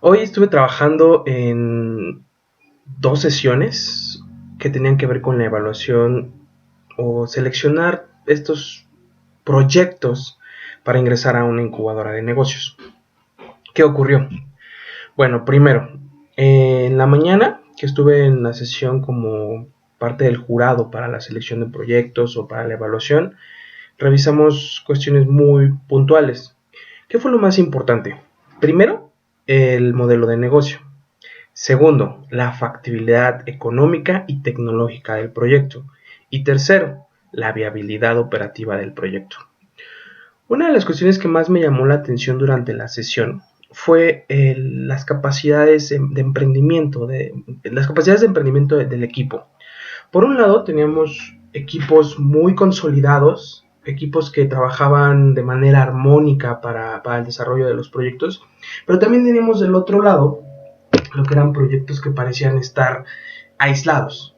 Hoy estuve trabajando en dos sesiones que tenían que ver con la evaluación o seleccionar estos proyectos para ingresar a una incubadora de negocios. ¿Qué ocurrió? Bueno, primero, en la mañana que estuve en la sesión como parte del jurado para la selección de proyectos o para la evaluación, revisamos cuestiones muy puntuales. ¿Qué fue lo más importante? Primero, el modelo de negocio. Segundo, la factibilidad económica y tecnológica del proyecto. Y tercero, la viabilidad operativa del proyecto. Una de las cuestiones que más me llamó la atención durante la sesión fue las capacidades de emprendimiento, del equipo. Por un lado, teníamos equipos muy consolidados, equipos que trabajaban de manera armónica para el desarrollo de los proyectos, pero también teníamos del otro lado lo que eran proyectos que parecían estar aislados.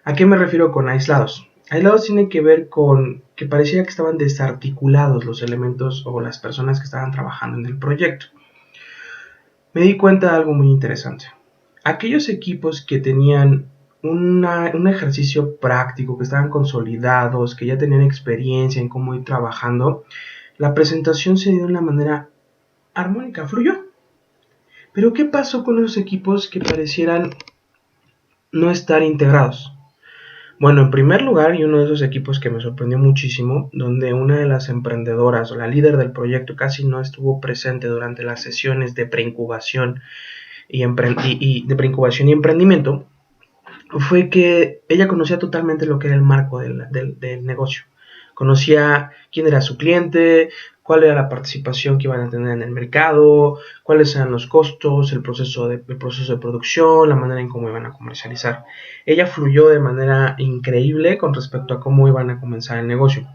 ¿A qué me refiero con aislados? Aislados tiene que ver con que parecía que estaban desarticulados los elementos o las personas que estaban trabajando en el proyecto. Me di cuenta de algo muy interesante. Aquellos equipos que tenían un ejercicio práctico, que estaban consolidados, que ya tenían experiencia en cómo ir trabajando, la presentación se dio de una manera armónica, fluyó. Pero ¿qué pasó con esos equipos que parecieran no estar integrados? Bueno, en primer lugar, y uno de esos equipos que me sorprendió muchísimo, donde una de las emprendedoras o la líder del proyecto casi no estuvo presente durante las sesiones de preincubación de preincubación y emprendimiento, fue que ella conocía totalmente lo que era el marco del negocio. Conocía quién era su cliente, cuál era la participación que iban a tener en el mercado, cuáles eran los costos, el proceso de producción, la manera en cómo iban a comercializar. Ella fluyó de manera increíble con respecto a cómo iban a comenzar el negocio.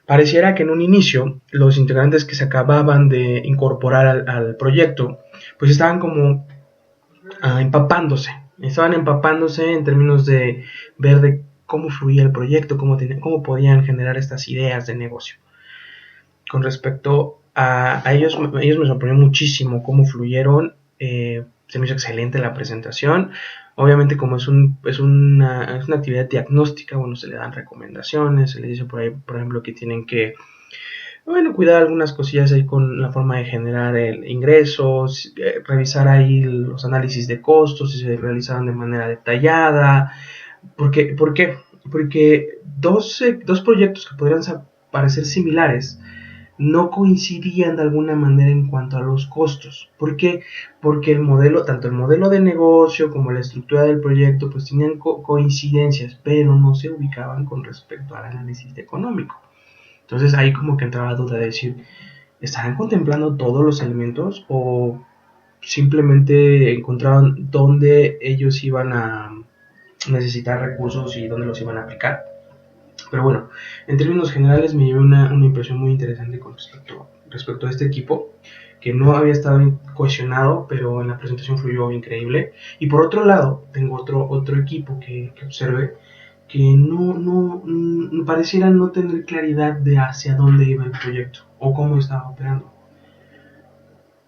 Pareciera que en un inicio los integrantes que se acababan de incorporar al proyecto pues estaban como empapándose. Estaban empapándose en términos de ver de cómo fluía el proyecto, cómo podían generar estas ideas de negocio. Con respecto a ellos me sorprendió muchísimo cómo fluyeron. Se me hizo excelente la presentación. Obviamente, como es una actividad diagnóstica, bueno, se le dan recomendaciones, se les dice por ahí, por ejemplo, que tienen que cuidar algunas cosillas ahí con la forma de generar ingresos, revisar ahí los análisis de costos, si se realizaban de manera detallada. ¿Por qué? Porque dos proyectos que podrían parecer similares no coincidían de alguna manera en cuanto a los costos. ¿Por qué? Porque tanto el modelo de negocio como la estructura del proyecto, pues tenían coincidencias, pero no se ubicaban con respecto al análisis económico. Entonces ahí como que entraba la duda de decir, ¿estarán contemplando todos los elementos o simplemente encontraron dónde ellos iban a necesitar recursos y dónde los iban a aplicar? Pero bueno, en términos generales me llevé una impresión muy interesante con respecto a este equipo, que no había estado cohesionado, pero en la presentación fluyó increíble. Y por otro lado, tengo otro equipo que observé, que no pareciera no tener claridad de hacia dónde iba el proyecto o cómo estaba operando.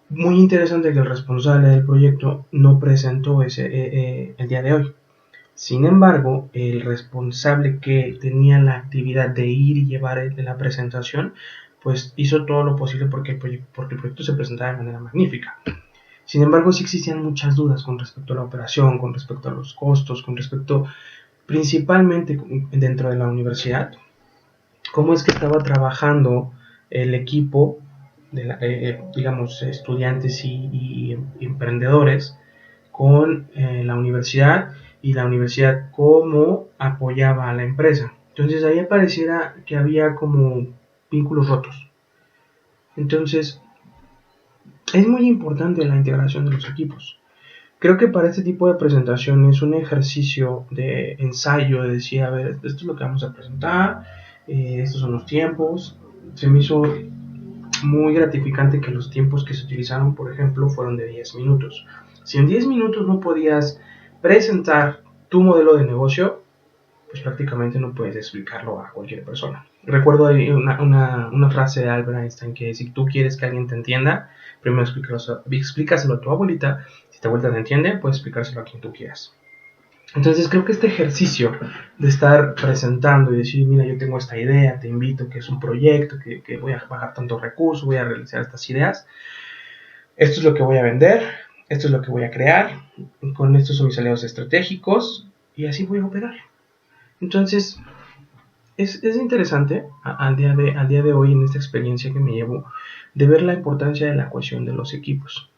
Muy interesante que el responsable del proyecto no presentó el día de hoy. Sin embargo, el responsable que tenía la actividad de ir y llevar de la presentación, pues hizo todo lo posible porque el proyecto se presentara de manera magnífica. Sin embargo, sí existían muchas dudas con respecto a la operación, con respecto a los costos, con respecto principalmente dentro de la universidad, cómo es que estaba trabajando el equipo de digamos, estudiantes y emprendedores con la universidad, y la universidad cómo apoyaba a la empresa. Entonces ahí pareciera que había como vínculos rotos. Entonces es muy importante la integración de los equipos. Creo que para este tipo de presentaciones un ejercicio de ensayo, de decir, a ver, esto es lo que vamos a presentar, estos son los tiempos. Se me hizo muy gratificante que los tiempos que se utilizaron, por ejemplo, fueron de 10 minutos. Si en 10 minutos no podías presentar tu modelo de negocio, pues prácticamente no puedes explicarlo a cualquier persona. Recuerdo ahí una frase de Albert Einstein que si tú quieres que alguien te entienda, primero explícaselo a tu abuelita. Si tu abuelita te entiende, puedes explicárselo a quien tú quieras. Entonces creo que este ejercicio de estar presentando y decir, mira, yo tengo esta idea, te invito, que es un proyecto, que voy a pagar tantos recursos, voy a realizar estas ideas, esto es lo que voy a vender, esto es lo que voy a crear, con estos son mis aliados estratégicos, y así voy a operar. Entonces, es interesante al día de hoy, en esta experiencia que me llevo, de ver la importancia de la cohesión de los equipos.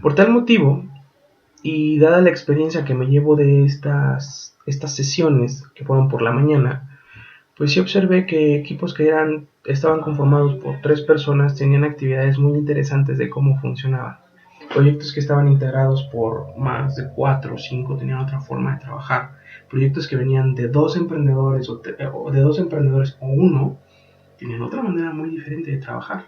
Por tal motivo, y dada la experiencia que me llevo de estas sesiones que fueron por la mañana, pues sí observé que equipos que estaban conformados por 3 personas tenían actividades muy interesantes de cómo funcionaban. Proyectos que estaban integrados por más de 4 o 5 tenían otra forma de trabajar. Proyectos que venían de 2 emprendedores o de 2 emprendedores o uno tenían otra manera muy diferente de trabajar.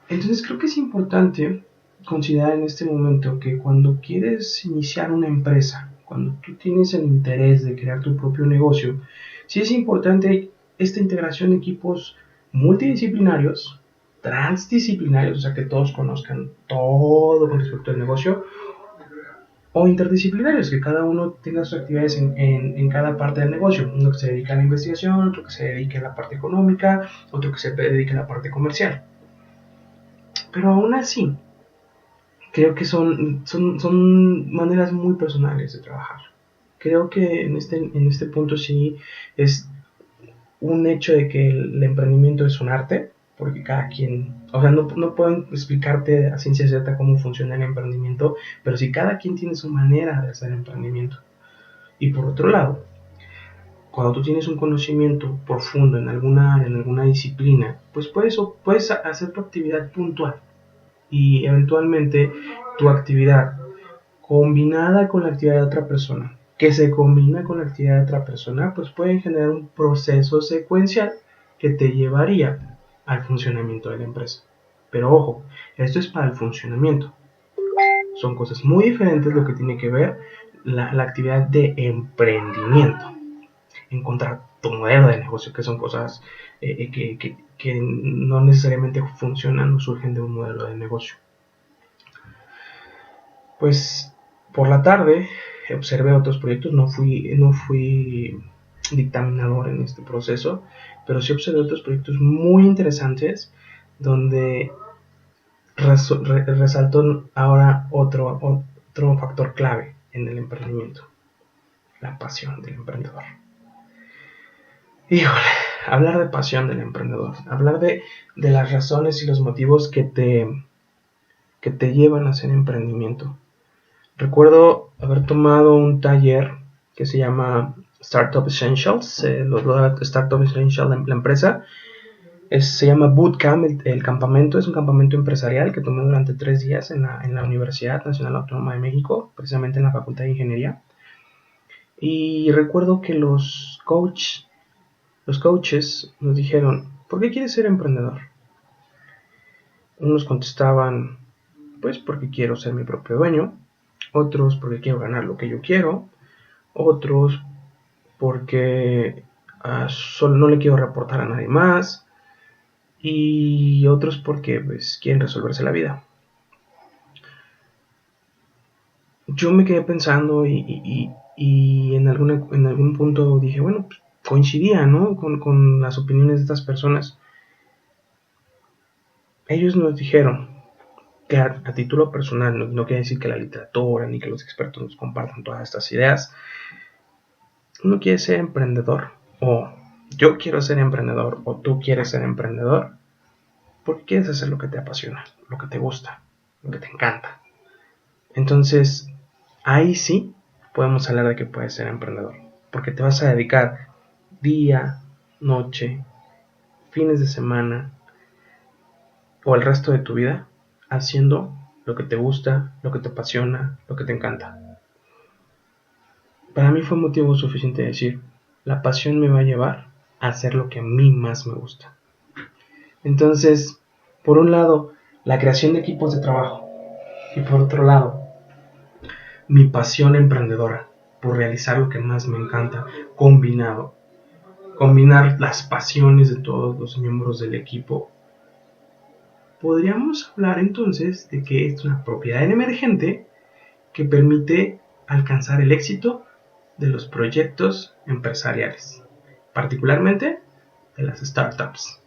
Entonces creo que es importante considerar en este momento que cuando quieres iniciar una empresa, cuando tú tienes el interés de crear tu propio negocio, sí es importante esta integración de equipos multidisciplinarios, transdisciplinarios, o sea que todos conozcan todo con respecto al negocio, o interdisciplinarios, que cada uno tenga sus actividades en cada parte del negocio. Uno que se dedica a la investigación, otro que se dedique a la parte económica, otro que se dedique a la parte comercial. Pero aún así, creo que son maneras muy personales de trabajar. Creo que en este punto sí es un hecho de que el emprendimiento es un arte, porque cada quien, o sea, no pueden explicarte a ciencia cierta cómo funciona el emprendimiento, pero sí cada quien tiene su manera de hacer emprendimiento. Y por otro lado, cuando tú tienes un conocimiento profundo en alguna área, en alguna disciplina, pues puedes hacer tu actividad puntual y eventualmente tu actividad combinada con la actividad de otra persona, que se combina con la actividad de otra persona, pues pueden generar un proceso secuencial que te llevaría al funcionamiento de la empresa. Pero ojo, esto es para el funcionamiento. Son cosas muy diferentes lo que tiene que ver la actividad de emprendimiento. Encontrar tu modelo de negocio, que son cosas que no necesariamente funcionan o surgen de un modelo de negocio. Pues por la tarde observé otros proyectos, no fui dictaminador en este proceso, pero sí observé otros proyectos muy interesantes donde resaltó ahora otro factor clave en el emprendimiento, la pasión del emprendedor. Híjole, hablar de pasión del emprendedor, hablar de las razones y los motivos que te llevan a hacer emprendimiento. Recuerdo haber tomado un taller que se llama Startup Essentials, lo da Startup Essentials, la empresa. Se llama Bootcamp, el campamento, es un campamento empresarial que tomé durante 3 días en la Universidad Nacional Autónoma de México, precisamente en la Facultad de Ingeniería. Y recuerdo que los coaches nos dijeron, ¿por qué quieres ser emprendedor? Unos contestaban, pues porque quiero ser mi propio dueño. Otros porque quiero ganar lo que yo quiero. Otros porque solo no le quiero reportar a nadie más. Y otros porque pues quieren resolverse la vida. Yo me quedé pensando y en algún punto dije, bueno, pues coincidía, ¿no? Con las opiniones de estas personas. Ellos nos dijeron que a título personal, no quiere decir que la literatura ni que los expertos nos compartan todas estas ideas. Uno quiere ser emprendedor, o yo quiero ser emprendedor, o tú quieres ser emprendedor, porque quieres hacer lo que te apasiona, lo que te gusta, lo que te encanta. Entonces, ahí sí podemos hablar de que puedes ser emprendedor, porque te vas a dedicar día, noche, fines de semana o el resto de tu vida haciendo lo que te gusta, lo que te apasiona, lo que te encanta. Para mí fue motivo suficiente de decir, la pasión me va a llevar a hacer lo que a mí más me gusta. Entonces, por un lado, la creación de equipos de trabajo y por otro lado, mi pasión emprendedora. por realizar lo que más me encanta, combinar las pasiones de todos los miembros del equipo. Podríamos hablar entonces de que es una propiedad emergente que permite alcanzar el éxito de los proyectos empresariales, particularmente de las startups.